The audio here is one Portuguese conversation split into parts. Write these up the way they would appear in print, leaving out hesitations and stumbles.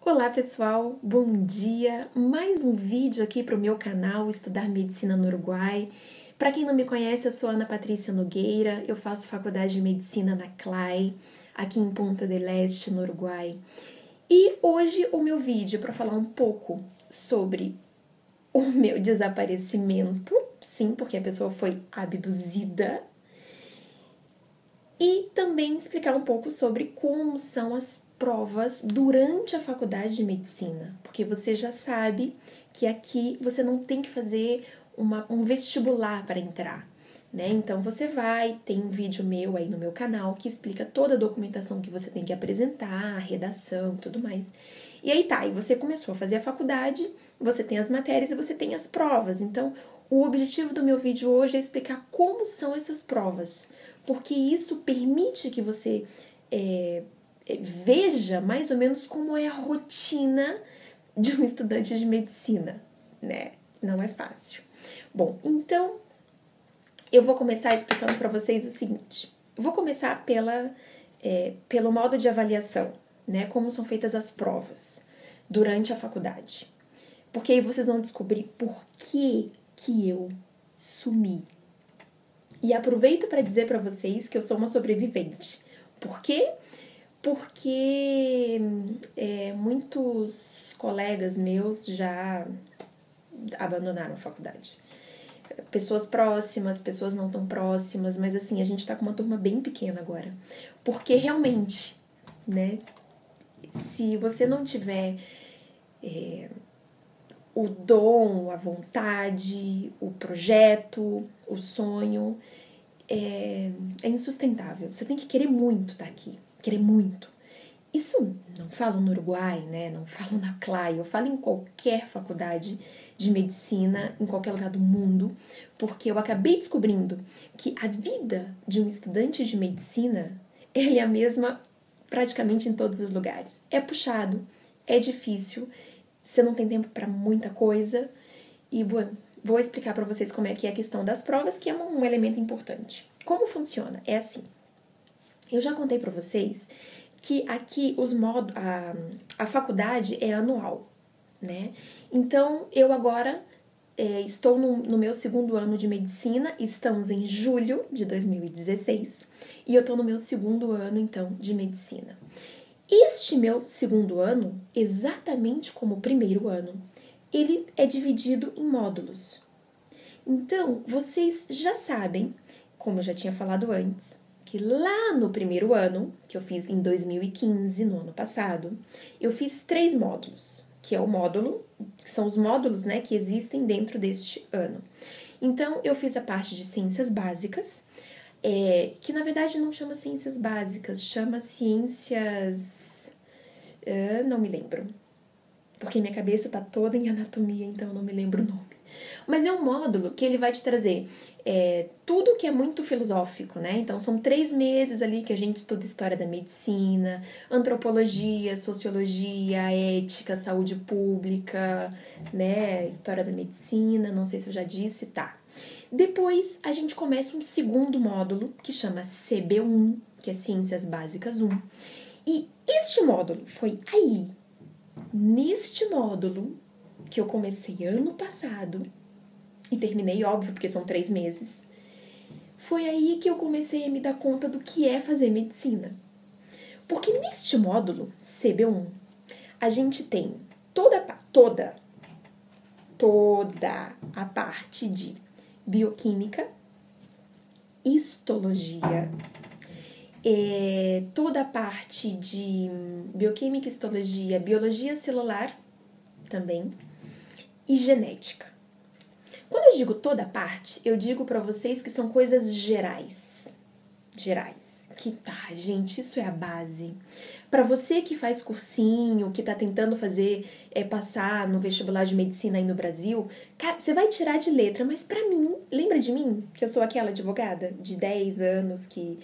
Olá pessoal, bom dia! Mais um vídeo aqui para o meu canal Estudar Medicina no Uruguai. Para quem não me conhece, eu sou Ana Patrícia Nogueira, eu faço faculdade de Medicina na CLAI, aqui em Punta del Este, no Uruguai. E hoje o meu vídeo é para falar um pouco sobre o meu desaparecimento, sim, porque a pessoa foi abduzida, e também explicar um pouco sobre como são as provas durante a faculdade de medicina, porque você já sabe que aqui você não tem que fazer um vestibular para entrar, né? Então você tem um vídeo meu aí no meu canal que explica toda a documentação que você tem que apresentar, a redação e tudo mais. E aí e você começou a fazer a faculdade, você tem as matérias e você tem as provas. Então, o objetivo do meu vídeo hoje é explicar como são essas provas, porque isso permite que você veja mais ou menos como é a rotina de um estudante de medicina, né? Não é fácil. Bom, então eu vou começar explicando para vocês o seguinte. Eu vou começar pelo modo de avaliação, né? Como são feitas as provas durante a faculdade. Porque aí vocês vão descobrir por que eu sumi. E aproveito para dizer para vocês que eu sou uma sobrevivente. Por quê? Porque muitos colegas meus já abandonaram a faculdade. Pessoas próximas, pessoas não tão próximas, mas assim, a gente tá com uma turma bem pequena agora. Porque realmente, né, se você não tiver o dom, a vontade, o projeto, o sonho, é insustentável. Você tem que querer muito estar aqui, querer muito. Isso não falo no Uruguai, né? Não falo na CLAI, eu falo em qualquer faculdade de medicina, em qualquer lugar do mundo, porque eu acabei descobrindo que a vida de um estudante de medicina, ele é a mesma praticamente em todos os lugares. É puxado, é difícil, você não tem tempo para muita coisa e, bom, vou explicar para vocês como é que é a questão das provas, que é um elemento importante. Como funciona? É assim, eu já contei para vocês que aqui a faculdade é anual, né? Então, eu agora estou no meu segundo ano de medicina, estamos em julho de 2016, e eu estou no meu segundo ano, então, de medicina. Este meu segundo ano, exatamente como o primeiro ano, ele é dividido em módulos. Então, vocês já sabem, como eu já tinha falado antes, que lá no primeiro ano, que eu fiz em 2015, no ano passado, eu fiz 3 módulos, que são os módulos, né, que existem dentro deste ano. Então, eu fiz a parte de ciências básicas, que na verdade não chama ciências básicas, chama ciências... não me lembro, porque minha cabeça tá toda em anatomia, então eu não me lembro o nome. Mas é um módulo que ele vai te trazer tudo que é muito filosófico, né? Então, são 3 meses ali que a gente estuda história da medicina, antropologia, sociologia, ética, saúde pública, né? História da medicina, não sei se eu já disse, tá. Depois, a gente começa um segundo módulo, que chama CB1, que é Ciências Básicas 1. E este módulo foi aí, neste módulo, que eu comecei ano passado, e terminei, óbvio, porque são 3 meses, foi aí que eu comecei a me dar conta do que é fazer medicina. Porque neste módulo, CB1, a gente tem toda a parte de bioquímica, histologia, toda a parte de bioquímica, histologia, biologia celular também, e genética. Quando eu digo toda parte, eu digo para vocês que são coisas gerais. Que tá, gente, isso é a base. Para você que faz cursinho, que tá tentando passar no vestibular de medicina aí no Brasil, cara, você vai tirar de letra, mas para mim, lembra de mim? Que eu sou aquela advogada de 10 anos que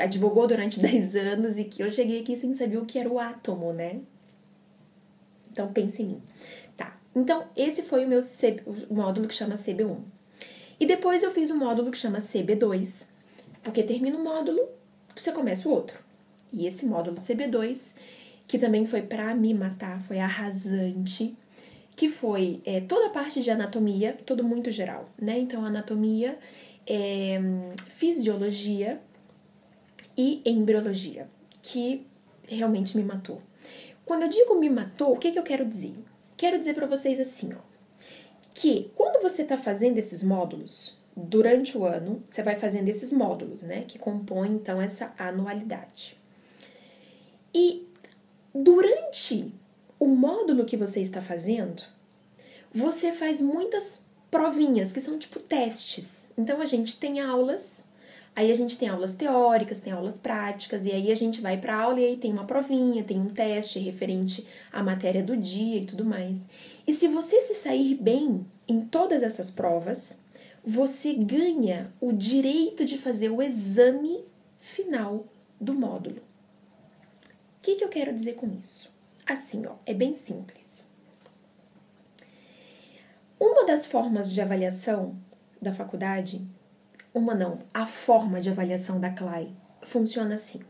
advogou durante 10 anos e que eu cheguei aqui sem saber o que era o átomo, né? Então, pense em mim. Tá, então esse foi o meu o módulo que chama CB1. E depois eu fiz um módulo que chama CB2, porque termina um módulo, você começa o outro. E esse módulo CB2, que também foi pra me matar, foi arrasante, que foi toda a parte de anatomia, tudo muito geral, né? Então, anatomia, fisiologia e embriologia, que realmente me matou. Quando eu digo me matou, o que eu quero dizer? Quero dizer pra vocês assim, ó, que quando você tá fazendo esses módulos, durante o ano, você vai fazendo esses módulos, né? Que compõem, então, essa anualidade. E durante o módulo que você está fazendo, você faz muitas provinhas, que são tipo testes. Então, a gente tem aulas, aí a gente tem aulas teóricas, tem aulas práticas, e aí a gente vai pra aula e aí tem uma provinha, tem um teste referente à matéria do dia e tudo mais. E se você se sair bem em todas essas provas, você ganha o direito de fazer o exame final do módulo. O que eu quero dizer com isso? Assim, ó, é bem simples. Uma das formas de avaliação da faculdade, a forma de avaliação da CLAI funciona assim.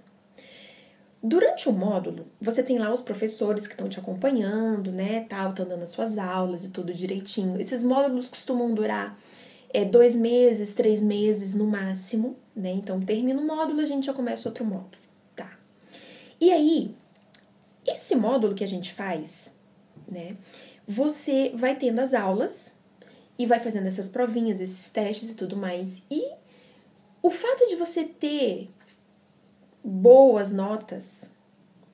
Durante o módulo, você tem lá os professores que estão te acompanhando, né, estão dando as suas aulas e tudo direitinho. Esses módulos costumam durar 2 meses, 3 meses no máximo, né? Então, termina o módulo, a gente já começa outro módulo, tá? E aí, esse módulo que a gente faz, né, você vai tendo as aulas e vai fazendo essas provinhas, esses testes e tudo mais. E o fato de você ter boas notas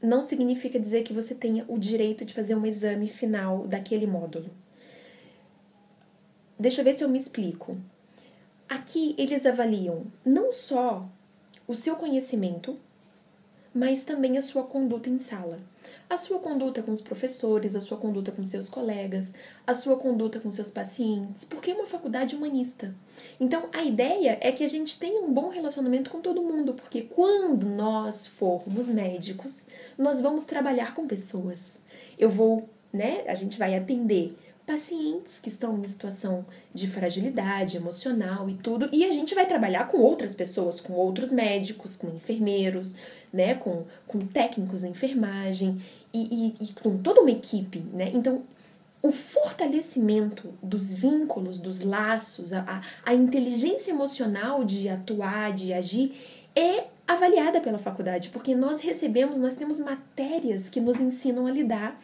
não significa dizer que você tenha o direito de fazer um exame final daquele módulo. Deixa eu ver se eu me explico. Aqui eles avaliam não só o seu conhecimento, mas também a sua conduta em sala. A sua conduta com os professores, a sua conduta com seus colegas, a sua conduta com seus pacientes, porque é uma faculdade humanista. Então, a ideia é que a gente tenha um bom relacionamento com todo mundo, porque quando nós formos médicos, nós vamos trabalhar com pessoas. A gente vai atender pacientes que estão em situação de fragilidade emocional e tudo, e a gente vai trabalhar com outras pessoas, com outros médicos, com enfermeiros, né, com técnicos de enfermagem e com toda uma equipe, né? Então, o fortalecimento dos vínculos, dos laços, a inteligência emocional de atuar, de agir, é avaliada pela faculdade, porque nós temos matérias que nos ensinam a lidar.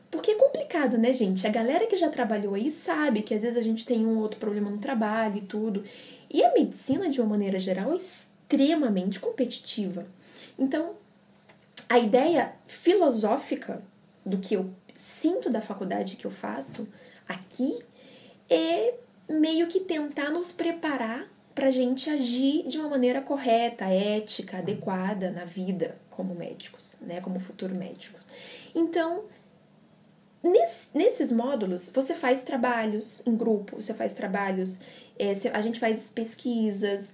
Porque é complicado, né, gente? A galera que já trabalhou aí sabe que às vezes a gente tem um outro problema no trabalho e tudo. E a medicina, de uma maneira geral, é extremamente competitiva. Então, a ideia filosófica do que eu sinto da faculdade que eu faço aqui é meio que tentar nos preparar para a gente agir de uma maneira correta, ética, adequada na vida como médicos, né, como futuro médicos. Então, nesses módulos, você faz trabalhos em grupo, você faz trabalhos, a gente faz pesquisas,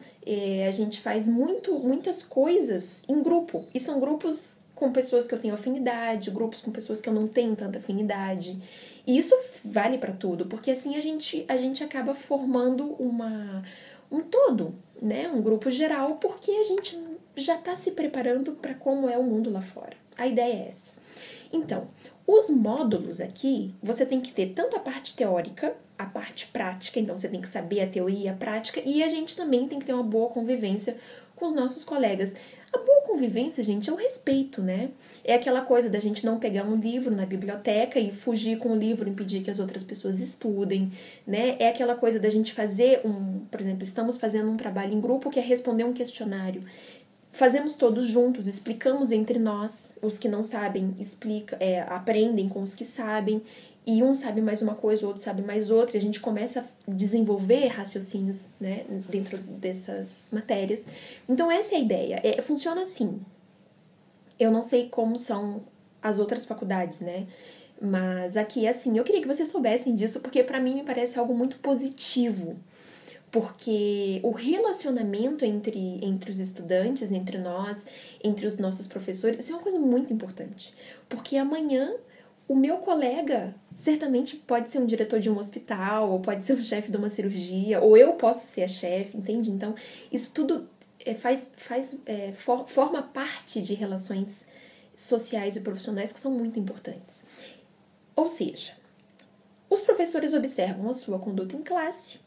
a gente faz muitas coisas em grupo. E são grupos com pessoas que eu tenho afinidade, grupos com pessoas que eu não tenho tanta afinidade. E isso vale para tudo, porque assim a gente acaba formando um todo, né? Um grupo geral, porque a gente já está se preparando para como é o mundo lá fora. A ideia é essa. Então, os módulos aqui, você tem que ter tanto a parte teórica, a parte prática, então você tem que saber a teoria e a prática, e a gente também tem que ter uma boa convivência com os nossos colegas. A boa convivência, gente, é o respeito, né? É aquela coisa da gente não pegar um livro na biblioteca e fugir com o livro, impedir que as outras pessoas estudem, né? É aquela coisa da gente fazer por exemplo, estamos fazendo um trabalho em grupo que é responder um questionário. Fazemos todos juntos, explicamos entre nós, os que não sabem aprendem com os que sabem, e um sabe mais uma coisa, o outro sabe mais outra, e a gente começa a desenvolver raciocínios, né, dentro dessas matérias. Então essa é a ideia, funciona assim. Eu não sei como são as outras faculdades, né, mas aqui é assim. Eu queria que vocês soubessem disso, porque pra mim me parece algo muito positivo. Porque o relacionamento entre os estudantes, entre nós, entre os nossos professores, isso é uma coisa muito importante. Porque amanhã o meu colega certamente pode ser um diretor de um hospital, ou pode ser um chefe de uma cirurgia, ou eu posso ser a chefe, entende? Então, isso tudo forma parte de relações sociais e profissionais que são muito importantes. Ou seja, os professores observam a sua conduta em classe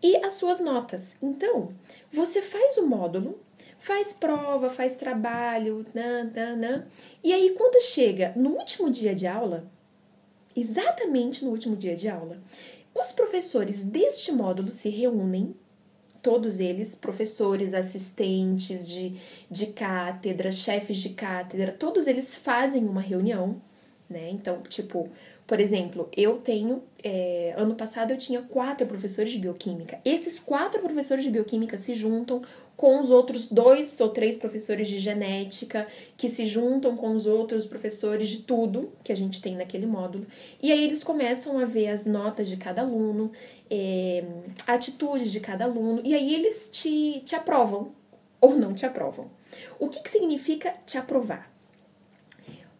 e as suas notas. Então, você faz o módulo, faz prova, faz trabalho, e aí quando chega no último dia de aula, exatamente no último dia de aula, os professores deste módulo se reúnem, todos eles, professores, assistentes de cátedra, chefes de cátedra, todos eles fazem uma reunião, né? Então, tipo, por exemplo, ano passado eu tinha 4 professores de bioquímica. Esses 4 professores de bioquímica se juntam com os outros 2 ou 3 professores de genética, que se juntam com os outros professores de tudo que a gente tem naquele módulo. E aí eles começam a ver as notas de cada aluno, a atitude de cada aluno, e aí eles te aprovam ou não te aprovam. O que significa te aprovar?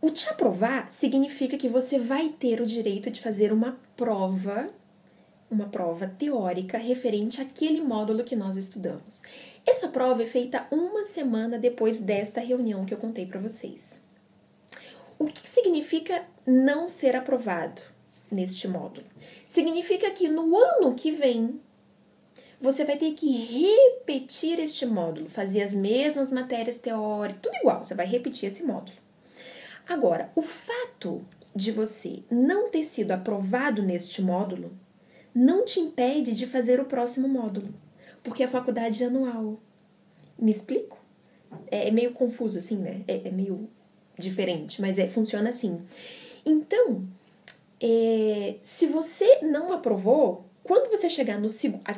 O te aprovar significa que você vai ter o direito de fazer uma prova teórica referente àquele módulo que nós estudamos. Essa prova é feita 1 semana depois desta reunião que eu contei para vocês. O que significa não ser aprovado neste módulo? Significa que no ano que vem você vai ter que repetir este módulo, fazer as mesmas matérias teóricas, tudo igual, você vai repetir esse módulo. Agora, o fato de você não ter sido aprovado neste módulo não te impede de fazer o próximo módulo, porque a faculdade é anual. Me explico? É meio confuso assim, né? É meio diferente, mas funciona assim. Então, se você não aprovou, quando você chegar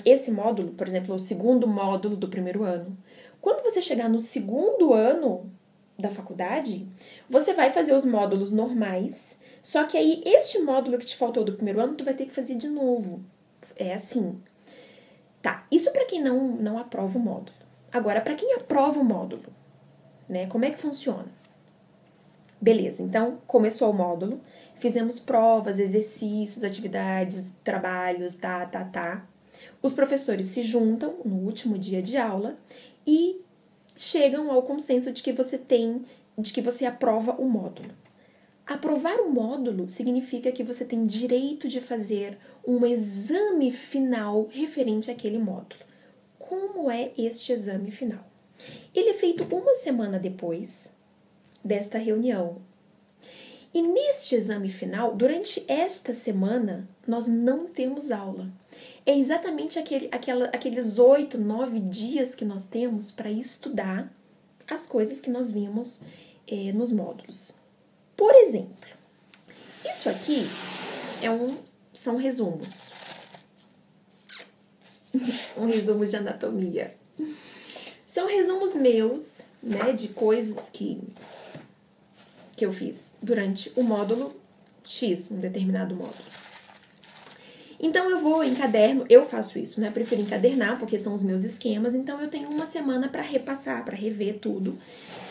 esse módulo, por exemplo, o segundo módulo do primeiro ano, quando você chegar no segundo ano da faculdade, você vai fazer os módulos normais, só que aí este módulo que te faltou do primeiro ano, tu vai ter que fazer de novo. É assim. Tá, isso para quem não aprova o módulo. Agora, para quem aprova o módulo, né, como é que funciona? Beleza, então começou o módulo, fizemos provas, exercícios, atividades, trabalhos, Os professores se juntam no último dia de aula e chegam ao consenso de que você aprova o módulo. Aprovar um módulo significa que você tem direito de fazer um exame final referente àquele módulo. Como é este exame final? Ele é feito 1 semana depois desta reunião. E neste exame final, durante esta semana, nós não temos aula. É exatamente aqueles 8, 9 dias que nós temos para estudar as coisas que nós vimos nos módulos. Por exemplo, isso aqui são resumos. Um resumo de anatomia. São resumos meus, né, de coisas que eu fiz durante o módulo X, um determinado módulo. Então, eu vou em caderno, eu faço isso, né? Eu prefiro encadernar, porque são os meus esquemas, então eu tenho 1 semana para repassar, para rever tudo,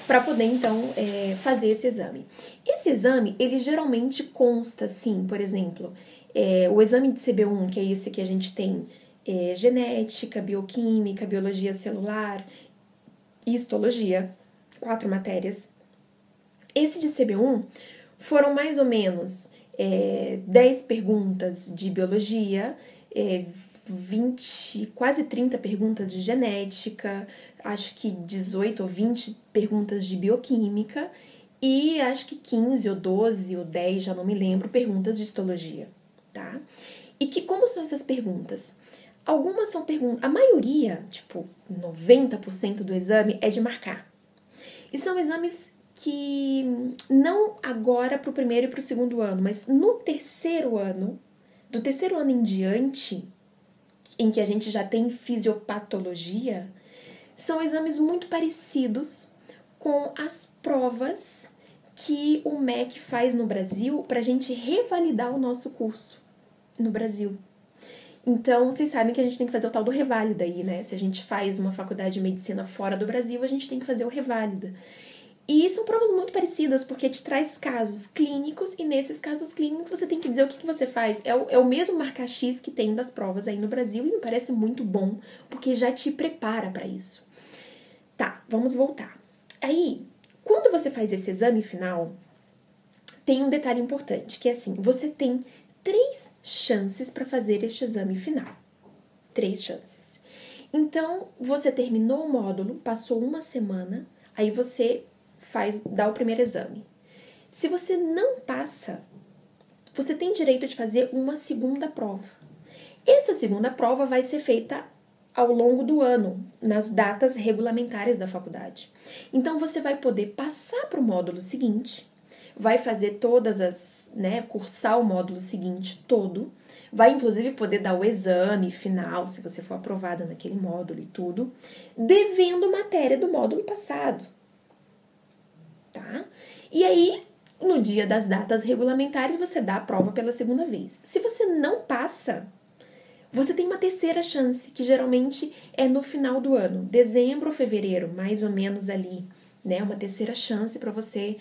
para poder, então, fazer esse exame. Esse exame, ele geralmente consta, assim, por exemplo, o exame de CB1, que é esse que a gente tem, genética, bioquímica, biologia celular, histologia, 4 matérias. Esse de CB1 foram mais ou menos 10 perguntas de biologia, 20, quase 30 perguntas de genética, acho que 18 ou 20 perguntas de bioquímica e acho que 15 ou 12 ou 10, já não me lembro, perguntas de histologia, tá? E como são essas perguntas? Algumas são perguntas, a maioria, tipo 90% do exame é de marcar. E são exames que não agora para o primeiro e para o segundo ano, mas no terceiro ano, do terceiro ano em diante, em que a gente já tem fisiopatologia, são exames muito parecidos com as provas que o MEC faz no Brasil para a gente revalidar o nosso curso no Brasil. Então, vocês sabem que a gente tem que fazer o tal do reválida aí, né? Se a gente faz uma faculdade de medicina fora do Brasil, a gente tem que fazer o reválida. E são provas muito parecidas, porque te traz casos clínicos, e nesses casos clínicos você tem que dizer o que você faz. É o mesmo marcar X que tem das provas aí no Brasil, e me parece muito bom, porque já te prepara para isso. Tá, vamos voltar. Aí, Quando você faz esse exame final, tem um detalhe importante, que é assim, você tem 3 chances para fazer este exame final. 3 chances. Então, você terminou o módulo, passou uma semana, aí você dá o primeiro exame. Se você não passa, você tem direito de fazer uma segunda prova. Essa segunda prova vai ser feita ao longo do ano, nas datas regulamentares da faculdade. Então, você vai poder passar para o módulo seguinte, vai fazer todas as, cursar o módulo seguinte todo, vai inclusive poder dar o exame final, se você for aprovada naquele módulo e tudo, devendo matéria do módulo passado, tá? E aí, no dia das datas regulamentares, você dá a prova pela segunda vez. Se você não passa, você tem uma terceira chance, que geralmente é no final do ano, dezembro ou fevereiro, mais ou menos ali, uma terceira chance para você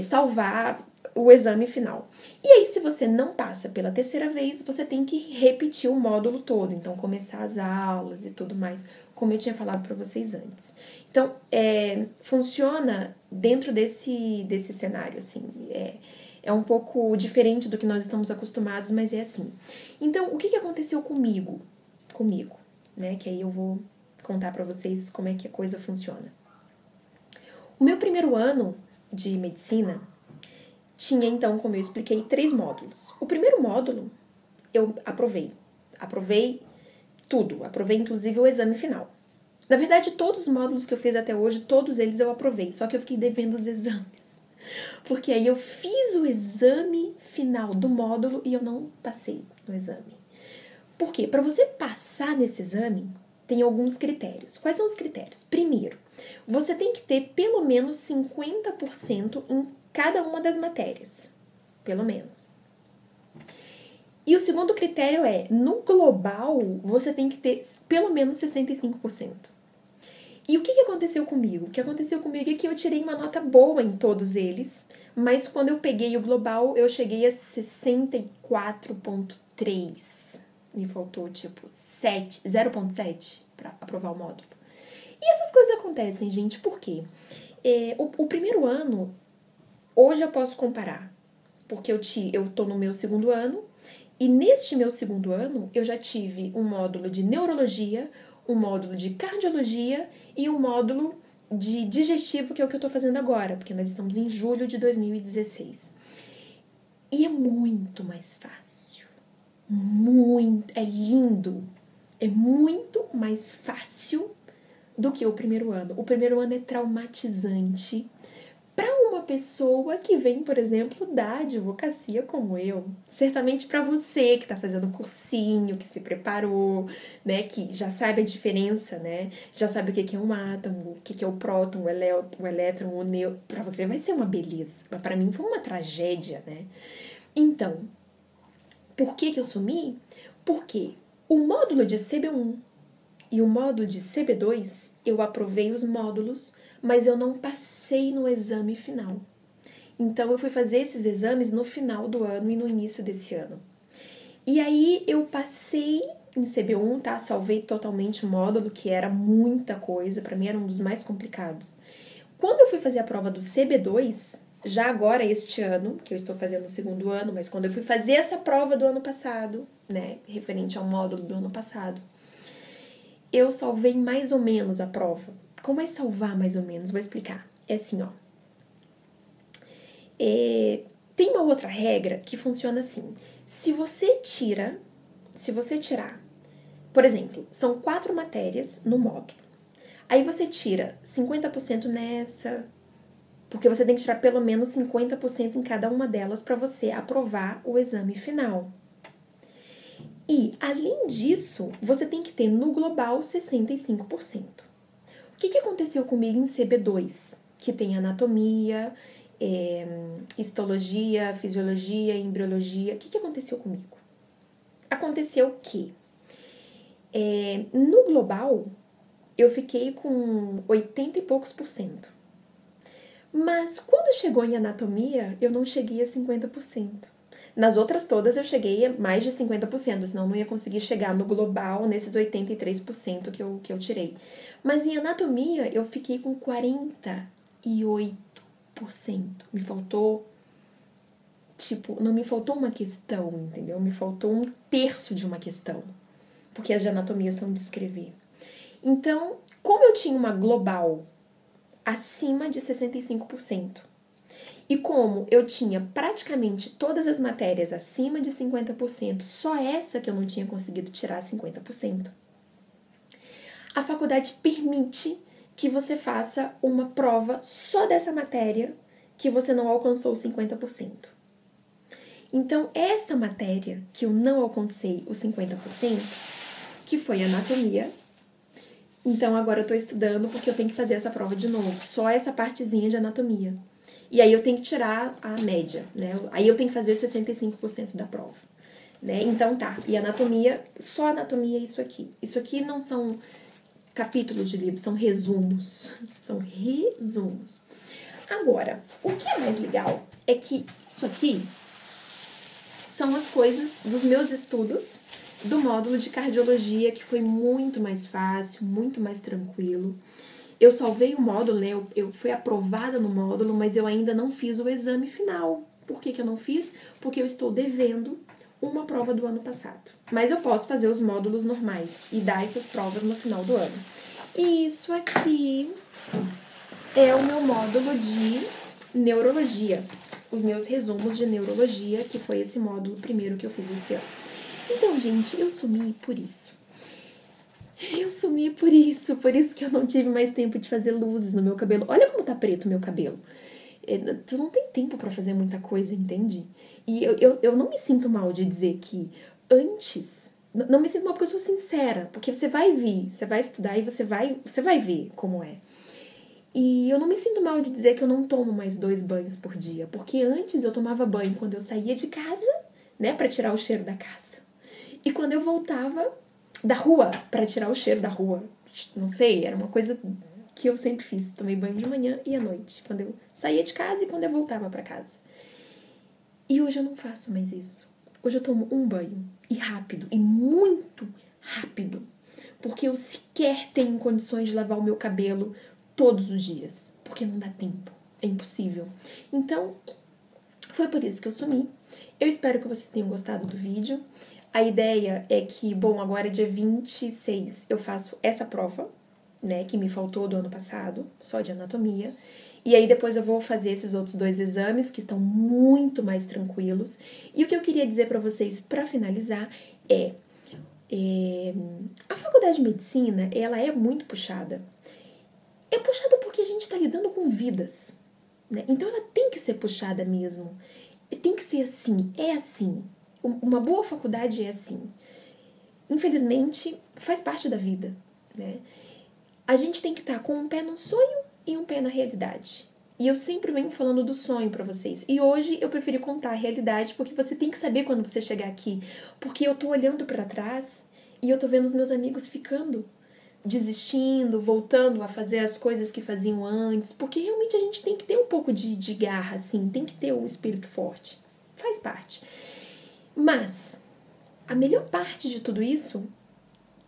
salvar o exame final. E aí, se você não passa pela terceira vez, você tem que repetir o módulo todo, então começar as aulas e tudo mais, como eu tinha falado para vocês antes. Então, funciona dentro desse cenário, assim, é um pouco diferente do que nós estamos acostumados, mas é assim. Então, o que aconteceu comigo, que aí eu vou contar para vocês como é que a coisa funciona. O meu primeiro ano de medicina tinha, então, como eu expliquei, 3 módulos. O primeiro módulo eu aprovei tudo, aprovei inclusive o exame final. Na verdade, todos os módulos que eu fiz até hoje, todos eles eu aprovei, só que eu fiquei devendo os exames. Porque aí eu fiz o exame final do módulo e eu não passei no exame. Por quê? Para você passar nesse exame, tem alguns critérios. Quais são os critérios? Primeiro, você tem que ter pelo menos 50% em cada uma das matérias. Pelo menos. E o segundo critério é, no global, você tem que ter pelo menos 65%. E o que aconteceu comigo? O que aconteceu comigo é que eu tirei uma nota boa em todos eles, mas quando eu peguei o global, eu cheguei a 64,3. Me faltou, 0,7 para aprovar o módulo. E essas coisas acontecem, gente, por quê? O primeiro ano, hoje eu posso comparar, porque eu tô no meu segundo ano, e neste meu segundo ano, eu já tive um módulo de neurologia, um módulo de cardiologia e um módulo de digestivo, que é o que eu tô fazendo agora, porque nós estamos em julho de 2016. E é muito mais fácil. É lindo. É muito mais fácil do que o primeiro ano. O primeiro ano é traumatizante para uma pessoa que vem, por exemplo, da advocacia como eu. Certamente para você que está fazendo um cursinho, que se preparou, que já sabe a diferença, já sabe o que é um átomo, o que é o próton, o elétron, o nêutron. Para você vai ser uma beleza, mas para mim foi uma tragédia, Então, por que eu sumi? Porque o módulo de CB1 e o módulo de CB2, eu aprovei os módulos, mas eu não passei no exame final. Então, eu fui fazer esses exames no final do ano e no início desse ano. E aí, eu passei em CB1, tá? Salvei totalmente o módulo, que era muita coisa. Para mim, era um dos mais complicados. Quando eu fui fazer a prova do CB2, já agora este ano, que eu estou fazendo no segundo ano, mas quando eu fui fazer essa prova do ano passado, referente ao módulo do ano passado, eu salvei mais ou menos a prova. Como é salvar mais ou menos? Vou explicar. É assim, ó. Tem uma outra regra que funciona assim. Se você tirar, por exemplo, são 4 matérias no módulo. Aí você tira 50% nessa, porque você tem que tirar pelo menos 50% em cada uma delas para você aprovar o exame final. E, além disso, você tem que ter no global 65%. O que aconteceu comigo em CB2? Que tem anatomia, histologia, fisiologia, embriologia. O que aconteceu comigo? Aconteceu que no global eu fiquei com 80 e poucos %. Mas quando chegou em anatomia, eu não cheguei a 50%. Nas outras todas eu cheguei a mais de 50%, senão eu não ia conseguir chegar no global nesses 83% que eu tirei. Mas em anatomia eu fiquei com 48%. 5%. Me faltou, tipo, não me faltou uma questão, entendeu? Me faltou 1/3 de uma questão. Porque as de anatomia são de escrever. Então, como eu tinha uma global acima de 65%, e como eu tinha praticamente todas as matérias acima de 50%, só essa que eu não tinha conseguido tirar 50%, a faculdade permite que você faça uma prova só dessa matéria que você não alcançou 50%. Então, esta matéria que eu não alcancei os 50%, que foi anatomia, então agora eu tô estudando porque eu tenho que fazer essa prova de novo, só essa partezinha de anatomia. E aí eu tenho que tirar a média, né? Aí eu tenho que fazer 65% da prova, né? Então tá, e anatomia, só anatomia é isso aqui. Isso aqui não são capítulos de livro, são resumos. São resumos. Agora, o que é mais legal é que isso aqui são as coisas dos meus estudos do módulo de cardiologia, que foi muito mais fácil, muito mais tranquilo. Eu salvei o módulo, né? Eu fui aprovada no módulo, mas eu ainda não fiz o exame final. Por que eu não fiz? Porque eu estou devendo uma prova do ano passado. Mas eu posso fazer os módulos normais e dar essas provas no final do ano. E isso aqui é o meu módulo de neurologia. Os meus resumos de neurologia, que foi esse módulo primeiro que eu fiz esse ano. Então, gente, eu sumi por isso. Eu sumi por isso que eu não tive mais tempo de fazer luzes no meu cabelo. Olha como tá preto o meu cabelo. Tu não tem tempo pra fazer muita coisa, entende? E eu não me sinto mal de dizer que antes... Não me sinto mal porque eu sou sincera. Porque você vai vir, você vai estudar e você vai ver como é. E eu não me sinto mal de dizer que eu não tomo mais 2 banhos por dia. Porque antes eu tomava banho quando eu saía de casa, né? Pra tirar o cheiro da casa. E quando eu voltava da rua, pra tirar o cheiro da rua. Não sei, era uma coisa que eu sempre fiz. Tomei banho de manhã e à noite. Quando eu saía de casa e quando eu voltava pra casa. E hoje eu não faço mais isso. Hoje eu tomo um banho. E rápido. E muito rápido. Porque eu sequer tenho condições de lavar o meu cabelo todos os dias. Porque não dá tempo. É impossível. Então, foi por isso que eu sumi. Eu espero que vocês tenham gostado do vídeo. A ideia é que, bom, agora dia 26 eu faço essa prova, né, que me faltou do ano passado, só de anatomia. E aí depois eu vou fazer esses outros 2 exames, que estão muito mais tranquilos. E o que eu queria dizer pra vocês, pra finalizar, a faculdade de medicina, ela é muito puxada. É puxada porque a gente tá lidando com vidas, né? Então ela tem que ser puxada mesmo. Tem que ser assim, é assim. Uma boa faculdade é assim. Infelizmente, faz parte da vida, né? A gente tem que estar com um pé no sonho e um pé na realidade. E eu sempre venho falando do sonho pra vocês. E hoje eu preferi contar a realidade porque você tem que saber quando você chegar aqui. Porque eu tô olhando pra trás e eu tô vendo os meus amigos ficando, desistindo, voltando a fazer as coisas que faziam antes. Porque realmente a gente tem que ter um pouco de garra, assim. Tem que ter um espírito forte. Faz parte. Mas a melhor parte de tudo isso,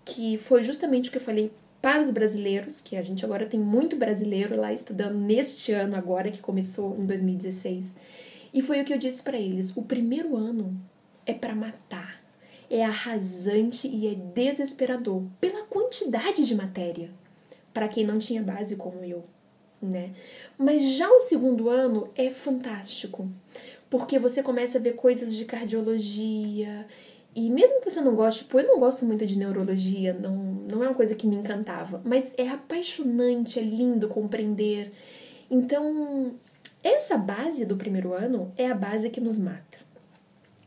que foi justamente o que eu falei para os brasileiros, que a gente agora tem muito brasileiro lá estudando neste ano agora, que começou em 2016, e foi o que eu disse para eles, o primeiro ano é para matar, é arrasante e é desesperador pela quantidade de matéria, para quem não tinha base como eu, né? Mas já o segundo ano é fantástico, porque você começa a ver coisas de cardiologia. E mesmo que você não goste, eu não gosto muito de neurologia, não é uma coisa que me encantava. Mas é apaixonante, é lindo compreender. Então, essa base do primeiro ano é a base que nos mata.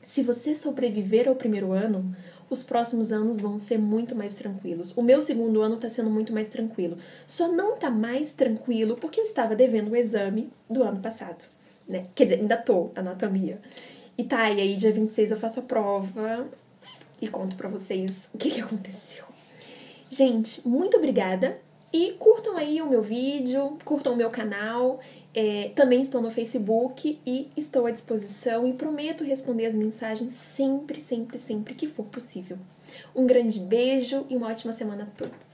Se você sobreviver ao primeiro ano, os próximos anos vão ser muito mais tranquilos. O meu segundo ano tá sendo muito mais tranquilo. Só não tá mais tranquilo porque eu estava devendo o exame do ano passado. Né? Quer dizer, ainda tô, anatomia. E tá, e aí dia 26 eu faço a prova e conto pra vocês o que aconteceu. Gente, muito obrigada. E curtam aí o meu vídeo, curtam o meu canal. Também estou no Facebook e estou à disposição e prometo responder as mensagens sempre, sempre, sempre que for possível. Um grande beijo e uma ótima semana a todos.